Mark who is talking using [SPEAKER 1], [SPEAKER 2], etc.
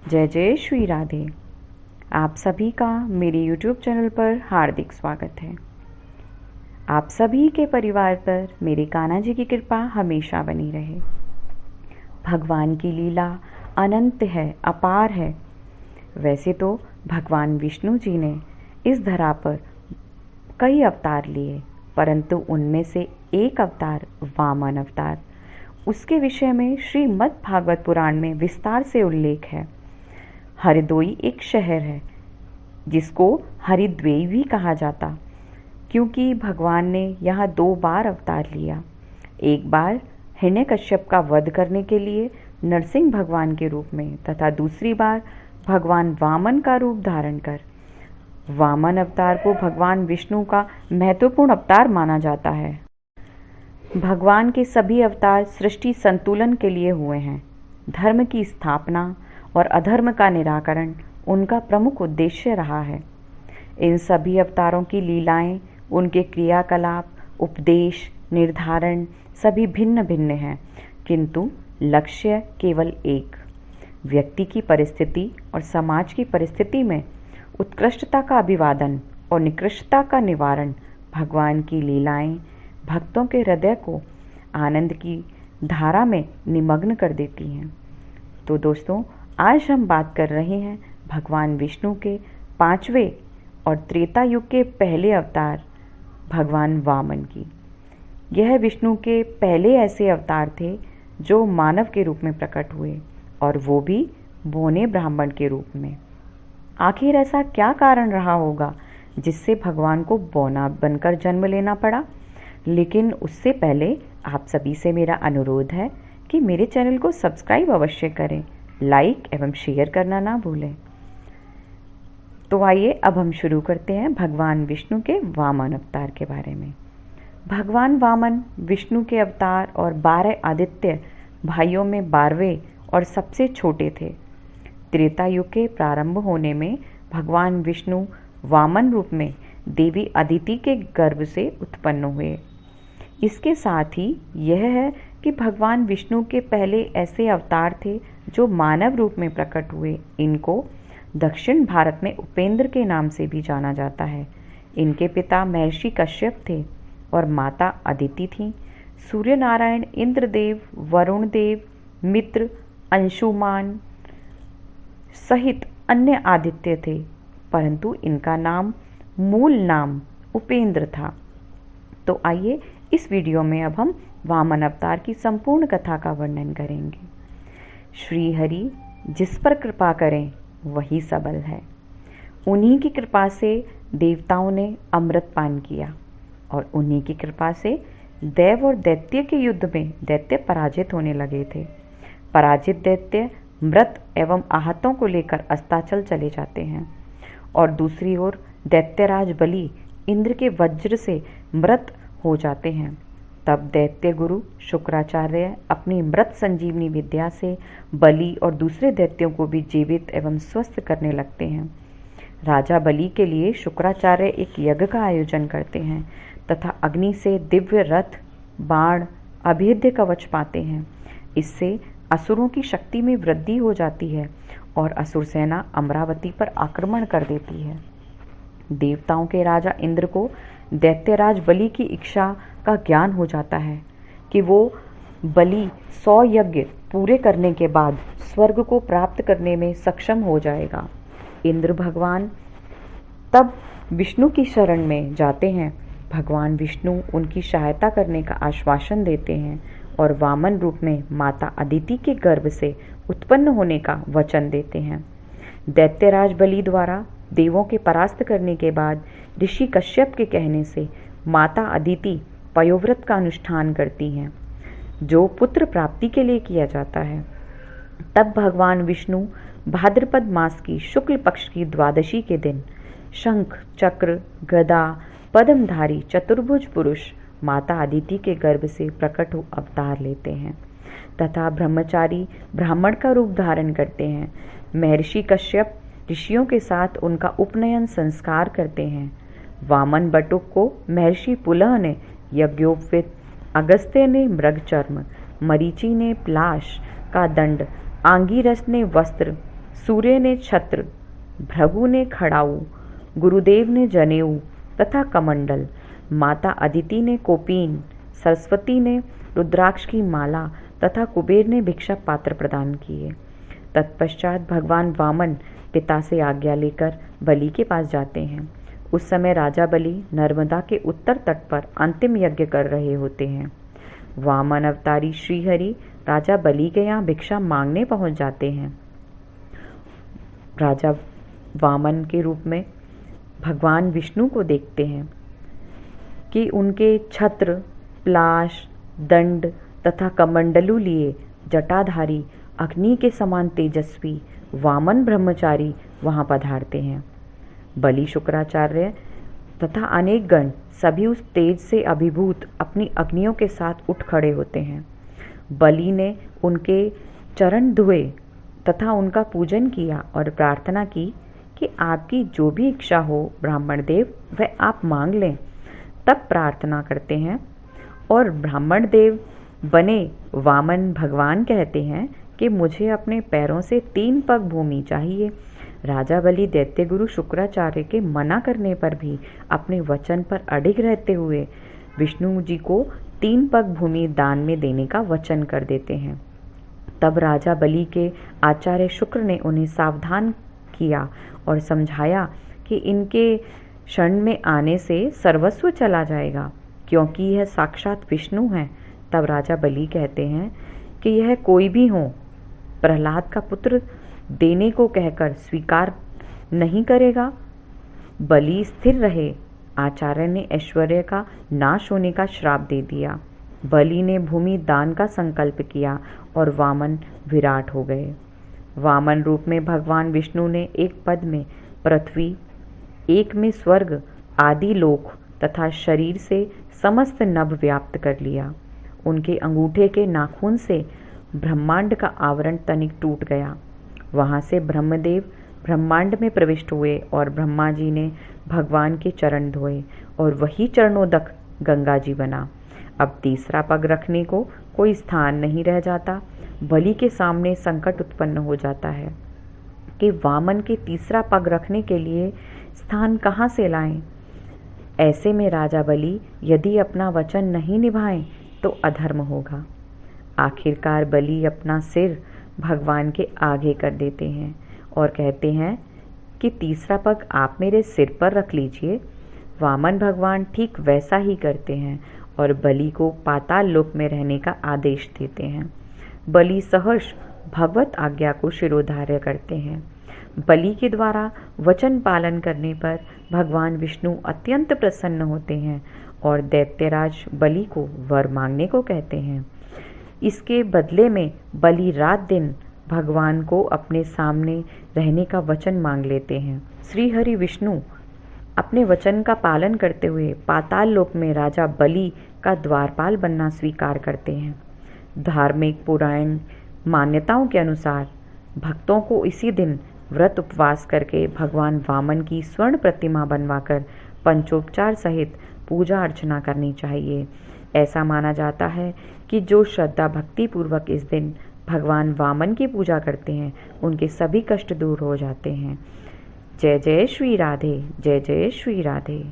[SPEAKER 1] जय जय श्री राधे। आप सभी का मेरे YouTube चैनल पर हार्दिक स्वागत है। आप सभी के परिवार पर मेरे कान्हा जी की कृपा हमेशा बनी रहे। भगवान की लीला अनंत है, अपार है। वैसे तो भगवान विष्णु जी ने इस धरा पर कई अवतार लिए, परंतु उनमें से एक अवतार वामन अवतार, उसके विषय में श्रीमद् भागवत पुराण में विस्तार से उल्लेख है। हरिदोई एक शहर है जिसको हरिद्वेई भी कहा जाता, क्योंकि भगवान ने यहाँ 2 बार अवतार लिया। एक बार हिरण्यकश्यप का वध करने के लिए नरसिंह भगवान के रूप में, तथा दूसरी बार भगवान वामन का रूप धारण कर। वामन अवतार को भगवान विष्णु का महत्वपूर्ण अवतार माना जाता है। भगवान के सभी अवतार सृष्टि संतुलन के लिए हुए हैं। धर्म की स्थापना और अधर्म का निराकरण उनका प्रमुख उद्देश्य रहा है। इन सभी अवतारों की लीलाएं, उनके क्रियाकलाप, उपदेश, निर्धारण सभी भिन्न भिन्न हैं, किंतु लक्ष्य केवल एक। व्यक्ति की परिस्थिति और समाज की परिस्थिति में उत्कृष्टता का अभिवादन और निकृष्टता का निवारण। भगवान की लीलाएं भक्तों के हृदय को आनंद की धारा में निमग्न कर देती हैं। तो दोस्तों, आज हम बात कर रहे हैं भगवान विष्णु के 5वें और त्रेता युग के पहले अवतार भगवान वामन की। यह विष्णु के पहले ऐसे अवतार थे जो मानव के रूप में प्रकट हुए, और वो भी बोने ब्राह्मण के रूप में। आखिर ऐसा क्या कारण रहा होगा जिससे भगवान को बौना बनकर जन्म लेना पड़ा? लेकिन उससे पहले आप सभी से मेरा अनुरोध है कि मेरे चैनल को सब्सक्राइब अवश्य करें, लाइक एवं शेयर करना ना भूलें। तो आइए अब हम शुरू करते हैं भगवान विष्णु के वामन अवतार के बारे में। भगवान वामन विष्णु के अवतार और 12 आदित्य भाइयों में 12वें और सबसे छोटे थे। त्रेता युग के प्रारंभ होने में भगवान विष्णु वामन रूप में देवी अदिति के गर्भ से उत्पन्न हुए। इसके साथ ही यह है कि भगवान विष्णु के पहले ऐसे अवतार थे जो मानव रूप में प्रकट हुए। इनको दक्षिण भारत में उपेंद्र के नाम से भी जाना जाता है। इनके पिता महर्षि कश्यप थे और माता अदिति थीं। सूर्य नारायण, इंद्रदेव, वरुण देव, मित्र, अंशुमान सहित अन्य आदित्य थे, परंतु इनका मूल नाम उपेंद्र था। तो आइए इस वीडियो में अब हम वामन अवतार की संपूर्ण कथा का वर्णन करेंगे। श्री हरि जिस पर कृपा करें वही सबल है। उन्हीं की कृपा से देवताओं ने अमृत पान किया, और उन्हीं की कृपा से देव और दैत्य के युद्ध में दैत्य पराजित होने लगे थे। पराजित दैत्य मृत एवं आहतों को लेकर अस्ताचल चले जाते हैं, और दूसरी ओर दैत्यराज बलि इंद्र के वज्र से मृत हो जाते हैं। तब दैत्य गुरु शुक्राचार्य अपनी मृत संजीवनी विद्या से बलि और दूसरे दैत्यों को भी जीवित एवं स्वस्थ करने लगते हैं। राजा बलि के लिए शुक्राचार्य एक यज्ञ का आयोजन करते हैं तथा अग्नि से दिव्य रथ, बाण, अभेद्य कवच पाते हैं। इससे असुरों की शक्ति में वृद्धि हो जाती है और असुर सेना अमरावती पर आक्रमण कर देती है। देवताओं के राजा इंद्र को दैत्यराज बलि की इच्छा का ज्ञान हो जाता है कि वो बलि 100 यज्ञ पूरे करने के बाद स्वर्ग को प्राप्त करने में सक्षम हो जाएगा। इंद्र भगवान तब विष्णु की शरण में जाते हैं। भगवान विष्णु उनकी सहायता करने का आश्वासन देते हैं और वामन रूप में माता अदिति के गर्भ से उत्पन्न होने का वचन देते हैं। दैत्यराज बलि द्वारा देवों के परास्त करने के बाद ऋषि कश्यप के कहने से माता अदिति पयोव्रत का अनुष्ठान करती हैं, जो पुत्र प्राप्ति के लिए किया जाता है। तब भगवान विष्णु भाद्रपद मास की शुक्ल पक्ष की द्वादशी के दिन शंख, चक्र, गदा, पद्मधारी चतुर्भुज पुरुष माता अदिति के गर्भ से प्रकट हो अवतार लेते हैं तथा ब्रह्मचारी ब्राह्मण का रूप धारण करते हैं। महर्षि कश्यप ऋषियों के साथ उनका उपनयन संस्कार करते हैं। वामन बटुक को महर्षि पुलह ने यज्ञोपवीत, अगस्त्य ने मृगचर्म, मरीचि ने प्लाश का दंड, आंगिरस ने वस्त्र, सूर्य ने छत्र, भृगु ने खड़ाऊ, गुरुदेव ने जनेऊ तथा कमंडल, माता अदिति ने कोपीन, सरस्वती ने रुद्राक्ष की माला तथा कुबेर ने भिक्षा पात्र प्रदान किए। तत्पश्चात भगवान वामन पिता से आज्ञा लेकर बलि के पास जाते हैं। उस समय राजा बलि नर्मदा के उत्तर तट पर अंतिम यज्ञ कर रहे होते हैं। वामन अवतारी श्रीहरि राजा बलि के यहाँ भिक्षा मांगने पहुंच जाते हैं। राजा वामन के रूप में भगवान विष्णु को देखते हैं कि उनके छत्र, प्लाश, दंड तथा कमंडलू लिए जटाधारी अग्नि के समान तेजस्वी वामन ब्रह्मचारी वहां पधारते हैं। बलि, शुक्राचार्य तथा अनेक गण सभी उस तेज से अभिभूत अपनी अग्नियों के साथ उठ खड़े होते हैं। बलि ने उनके चरण धोए तथा उनका पूजन किया और प्रार्थना की कि आपकी जो भी इच्छा हो ब्राह्मण देव वह आप मांग लें। तब प्रार्थना करते हैं और ब्राह्मण देव बने वामन भगवान कहते हैं कि मुझे अपने पैरों से 3 पग भूमि चाहिए। राजा बलि दैत्य गुरु शुक्राचार्य के मना करने पर भी अपने वचन पर अडिग रहते हुए विष्णु जी को 3 पग भूमि दान में देने का वचन कर देते हैं। तब राजा बलि के आचार्य शुक्र ने उन्हें सावधान किया और समझाया कि इनके क्षण में आने से सर्वस्व चला जाएगा, क्योंकि यह साक्षात विष्णु हैं। तब राजा बलि कहते हैं कि यह कोई भी हो, प्रहलाद का पुत्र देने को कहकर स्वीकार नहीं करेगा। बलि स्थिर रहे। आचार्य ने ऐश्वर्य का नाश होने का श्राप दे दिया। बलि ने भूमि दान का संकल्प किया और वामन विराट हो गए। वामन रूप में भगवान विष्णु ने एक पद में पृथ्वी, एक में स्वर्ग आदि लोक तथा शरीर से समस्त नभ व्याप्त कर लिया। उनके अंगूठे के नाखून से ब्रह्मांड का आवरण तनिक टूट गया। वहां से ब्रह्मदेव ब्रह्मांड में प्रविष्ट हुए और ब्रह्मा जी ने भगवान के चरण धोए और वही चरणोदक गंगा जी बना। अब तीसरा पग रखने को कोई स्थान नहीं रह जाता। बलि के सामने संकट उत्पन्न हो जाता है कि वामन के तीसरा पग रखने के लिए स्थान कहाँ से लाएं। ऐसे में राजा बलि यदि अपना वचन नहीं निभाएं तो अधर्म होगा। आखिरकार बलि अपना सिर भगवान के आगे कर देते हैं और कहते हैं कि तीसरा पग आप मेरे सिर पर रख लीजिए। वामन भगवान ठीक वैसा ही करते हैं और बलि को पाताल लोक में रहने का आदेश देते हैं। बलि सहर्ष भगवत आज्ञा को शिरोधार्य करते हैं। बलि के द्वारा वचन पालन करने पर भगवान विष्णु अत्यंत प्रसन्न होते हैं और दैत्यराज बलि को वर मांगने को कहते हैं। इसके बदले में बलि रात दिन भगवान को अपने सामने रहने का वचन मांग लेते हैं। श्री हरि विष्णु अपने वचन का पालन करते हुए पाताल लोक में राजा बलि का द्वारपाल बनना स्वीकार करते हैं। धार्मिक पुराण मान्यताओं के अनुसार भक्तों को इसी दिन व्रत उपवास करके भगवान वामन की स्वर्ण प्रतिमा बनवाकर पंचोपचार सहित पूजा अर्चना करनी चाहिए। ऐसा माना जाता है कि जो श्रद्धा भक्ति पूर्वक इस दिन भगवान वामन की पूजा करते हैं उनके सभी कष्ट दूर हो जाते हैं। जय जय श्री राधे, जय जय श्री राधे।